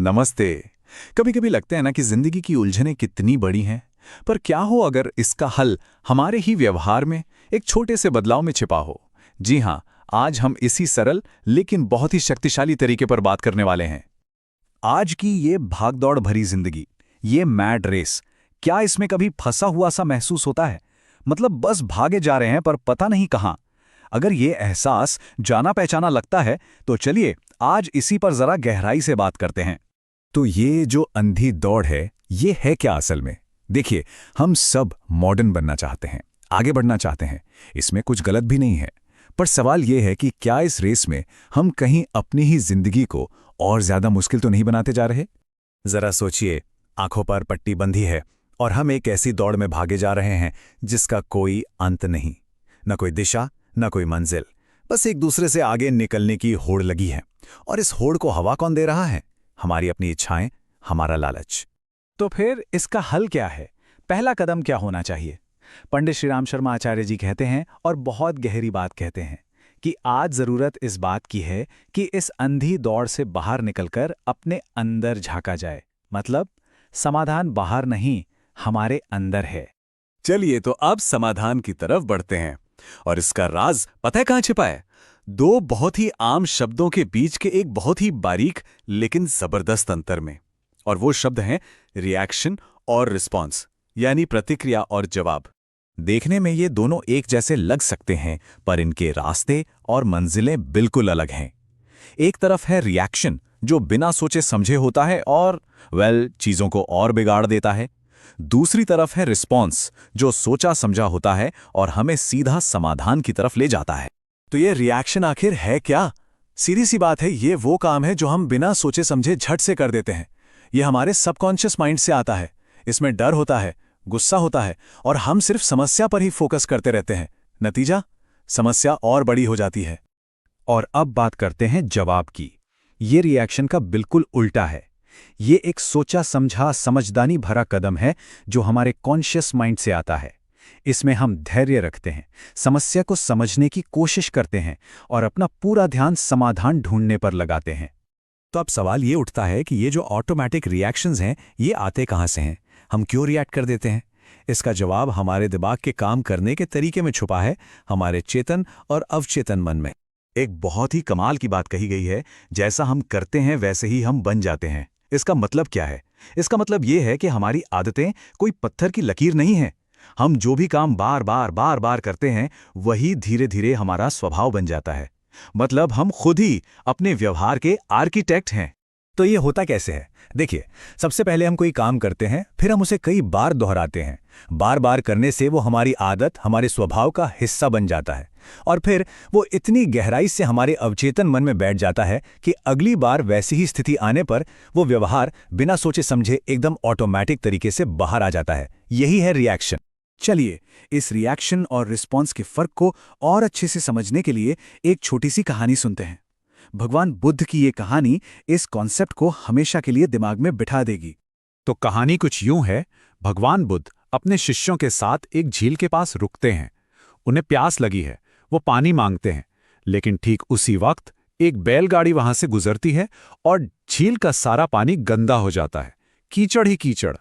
नमस्ते। कभी कभी लगता है ना कि जिंदगी की उलझनें कितनी बड़ी हैं, पर क्या हो अगर इसका हल हमारे ही व्यवहार में, एक छोटे से बदलाव में छिपा हो। जी हाँ, आज हम इसी सरल लेकिन बहुत ही शक्तिशाली तरीके पर बात करने वाले हैं। आज की ये भागदौड़ भरी जिंदगी, ये मैड रेस, क्या इसमें कभी फंसा हुआ सा महसूस होता है? मतलब बस भागे जा रहे हैं पर पता नहीं कहाँ। अगर ये एहसास जाना पहचाना लगता है, तो चलिए आज इसी पर जरा गहराई से बात करते हैं। तो ये जो अंधी दौड़ है, ये है क्या असल में? देखिए, हम सब मॉडर्न बनना चाहते हैं, आगे बढ़ना चाहते हैं। इसमें कुछ गलत भी नहीं है। पर सवाल ये है कि क्या इस रेस में हम कहीं अपनी ही जिंदगी को और ज्यादा मुश्किल तो नहीं बनाते जा रहे? जरा सोचिए, आंखों पर पट्टी बंधी है और हम एक ऐसी दौड़ में भागे जा रहे हैं जिसका कोई अंत नहीं। न कोई दिशा, न कोई मंजिल, बस एक दूसरे से आगे निकलने की होड़ लगी है। और इस होड़ को हवा कौन दे रहा है? हमारी अपनी इच्छाएं, हमारा लालच। तो फिर इसका हल क्या है? पहला कदम क्या होना चाहिए? पंडित श्रीराम शर्मा आचार्य जी कहते हैं, और बहुत गहरी बात कहते हैं, कि आज जरूरत इस बात की है कि इस अंधी दौड़ से बाहर निकलकर अपने अंदर झांका जाए। मतलब समाधान बाहर नहीं, हमारे अंदर है। चलिए तो अब समाधान की तरफ बढ़ते हैं। और इसका राज पता है कहां छिपा है? दो बहुत ही आम शब्दों के बीच के एक बहुत ही बारीक लेकिन जबरदस्त अंतर में। और वो शब्द हैं रिएक्शन और रिस्पॉन्स, यानी प्रतिक्रिया और जवाब। देखने में ये दोनों एक जैसे लग सकते हैं, पर इनके रास्ते और मंजिलें बिल्कुल अलग हैं। एक तरफ है रिएक्शन, जो बिना सोचे समझे होता है और चीजों को और बिगाड़ देता है। दूसरी तरफ है रिस्पॉन्स, जो सोचा समझा होता है और हमें सीधा समाधान की तरफ ले जाता है। तो ये रिएक्शन आखिर है क्या? सीधी सी बात है, ये वो काम है जो हम बिना सोचे समझे झट से कर देते हैं। ये हमारे सबकॉन्शियस माइंड से आता है। इसमें डर होता है, गुस्सा होता है, और हम सिर्फ समस्या पर ही फोकस करते रहते हैं। नतीजा, समस्या और बड़ी हो जाती है। और अब बात करते हैं जवाब की। ये रिएक्शन का बिल्कुल उल्टा है। ये एक सोचा समझा, समझदारी भरा कदम है जो हमारे कॉन्शियस माइंड से आता है। इसमें हम धैर्य रखते हैं, समस्या को समझने की कोशिश करते हैं और अपना पूरा ध्यान समाधान ढूंढने पर लगाते हैं। तो अब सवाल ये उठता है कि ये जो ऑटोमेटिक रिएक्शंस हैं, ये आते कहाँ से हैं? हम क्यों रिएक्ट कर देते हैं? इसका जवाब हमारे दिमाग के काम करने के तरीके में छुपा है, हमारे चेतन और अवचेतन मन में। एक बहुत ही कमाल की बात कही गई है, जैसा हम करते हैं वैसे ही हम बन जाते हैं। इसका मतलब क्या है? इसका मतलब ये है कि हमारी आदतें कोई पत्थर की लकीर नहीं है। हम जो भी काम बार बार करते हैं, वही धीरे धीरे हमारा स्वभाव बन जाता है। मतलब हम खुद ही अपने व्यवहार के आर्किटेक्ट हैं। तो ये होता कैसे है? देखिए, सबसे पहले हम कोई काम करते हैं, फिर हम उसे कई बार दोहराते हैं। बार बार करने से वो हमारी आदत, हमारे स्वभाव का हिस्सा बन जाता है। और फिर वो इतनी गहराई से हमारे अवचेतन मन में बैठ जाता है कि अगली बार वैसी ही स्थिति आने पर वो व्यवहार बिना सोचे समझे एकदम ऑटोमेटिक तरीके से बाहर आ जाता है। यही है रिएक्शन। चलिए, इस रिएक्शन और रिस्पॉन्स के फर्क को और अच्छे से समझने के लिए एक छोटी सी कहानी सुनते हैं। भगवान बुद्ध की ये कहानी इस कॉन्सेप्ट को हमेशा के लिए दिमाग में बिठा देगी। तो कहानी कुछ यूं है। भगवान बुद्ध अपने शिष्यों के साथ एक झील के पास रुकते हैं। उन्हें प्यास लगी है, वो पानी मांगते हैं। लेकिन ठीक उसी वक्त एक बैलगाड़ी वहां से गुजरती है और झील का सारा पानी गंदा हो जाता है, कीचड़ ही कीचड़।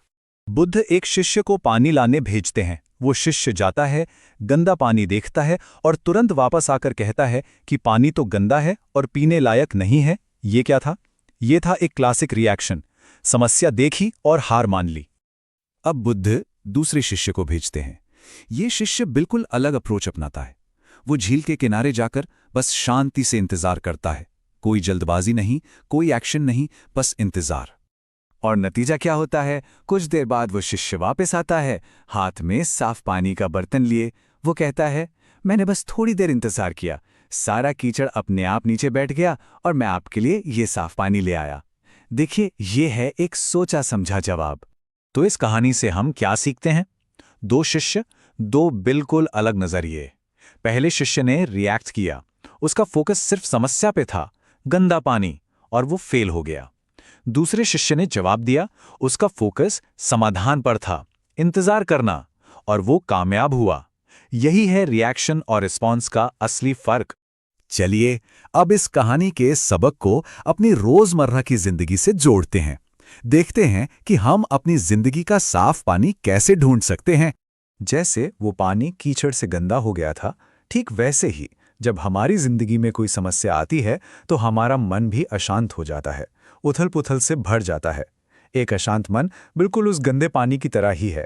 बुद्ध एक शिष्य को पानी लाने भेजते हैं। वो शिष्य जाता है, गंदा पानी देखता है और तुरंत वापस आकर कहता है कि पानी तो गंदा है और पीने लायक नहीं है। ये क्या था? ये था एक क्लासिक रिएक्शन। समस्या देखी और हार मान ली। अब बुद्ध दूसरे शिष्य को भेजते हैं। ये शिष्य बिल्कुल अलग अप्रोच अपनाता है। वो झील के किनारे जाकर बस शांति से इंतजार करता है। कोई जल्दबाजी नहीं, कोई एक्शन नहीं, बस इंतजार। और नतीजा क्या होता है? कुछ देर बाद वो शिष्य वापस आता है, हाथ में साफ पानी का बर्तन लिए। वो कहता है, मैंने बस थोड़ी देर इंतजार किया, सारा कीचड़ अपने आप नीचे बैठ गया और मैं आपके लिए ये साफ पानी ले आया। देखिए, ये है एक सोचा समझा जवाब। तो इस कहानी से हम क्या सीखते हैं? दो शिष्य, दो बिल्कुल अलग नजरिए। पहले शिष्य ने रिएक्ट किया, उसका फोकस सिर्फ समस्या पे था, गंदा पानी, और वो फेल हो गया। दूसरे शिष्य ने जवाब दिया, उसका फोकस समाधान पर था, इंतजार करना, और वो कामयाब हुआ। यही है रिएक्शन और रिस्पॉन्स का असली फर्क। चलिए अब इस कहानी के सबक को अपनी रोजमर्रा की जिंदगी से जोड़ते हैं। देखते हैं कि हम अपनी जिंदगी का साफ पानी कैसे ढूंढ सकते हैं। जैसे वो पानी कीचड़ से गंदा हो गया था, ठीक वैसे ही जब हमारी जिंदगी में कोई समस्या आती है तो हमारा मन भी अशांत हो जाता है, उथल-पुथल से भर जाता है। एक अशांत मन बिल्कुल उस गंदे पानी की तरह ही है।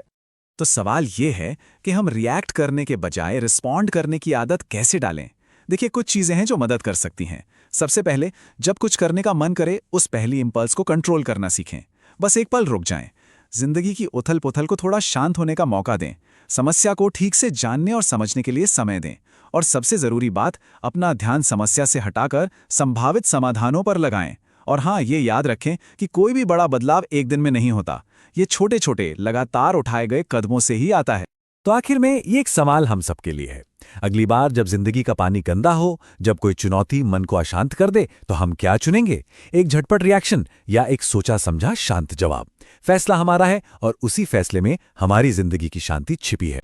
तो सवाल ये है कि हम रिएक्ट करने के बजाय रिस्पॉन्ड करने की आदत कैसे डालें। देखिए, कुछ चीजें हैं जो मदद कर सकती हैं। सबसे पहले, जब कुछ करने का मन करे उस पहली इंपल्स को कंट्रोल करना सीखें। बस एक पल रुक जाएं, जिंदगी की उथल-पुथल को थोड़ा शांत होने का मौका दें, समस्या को ठीक से जानने और समझने के लिए समय दें। और सबसे जरूरी बात, अपना ध्यान समस्या से हटाकर संभावित समाधानों पर लगाएं। और हाँ, ये याद रखें कि कोई भी बड़ा बदलाव एक दिन में नहीं होता। ये छोटे छोटे लगातार उठाए गए कदमों से ही आता है। तो आखिर में ये एक सवाल हम सबके लिए है। अगली बार जब जिंदगी का पानी गंदा हो, जब कोई चुनौती मन को अशांत कर दे, तो हम क्या चुनेंगे? एक झटपट रिएक्शन या एक सोचा समझा शांत जवाब? फैसला हमारा है और उसी फैसले में हमारी जिंदगी की शांति छिपी है।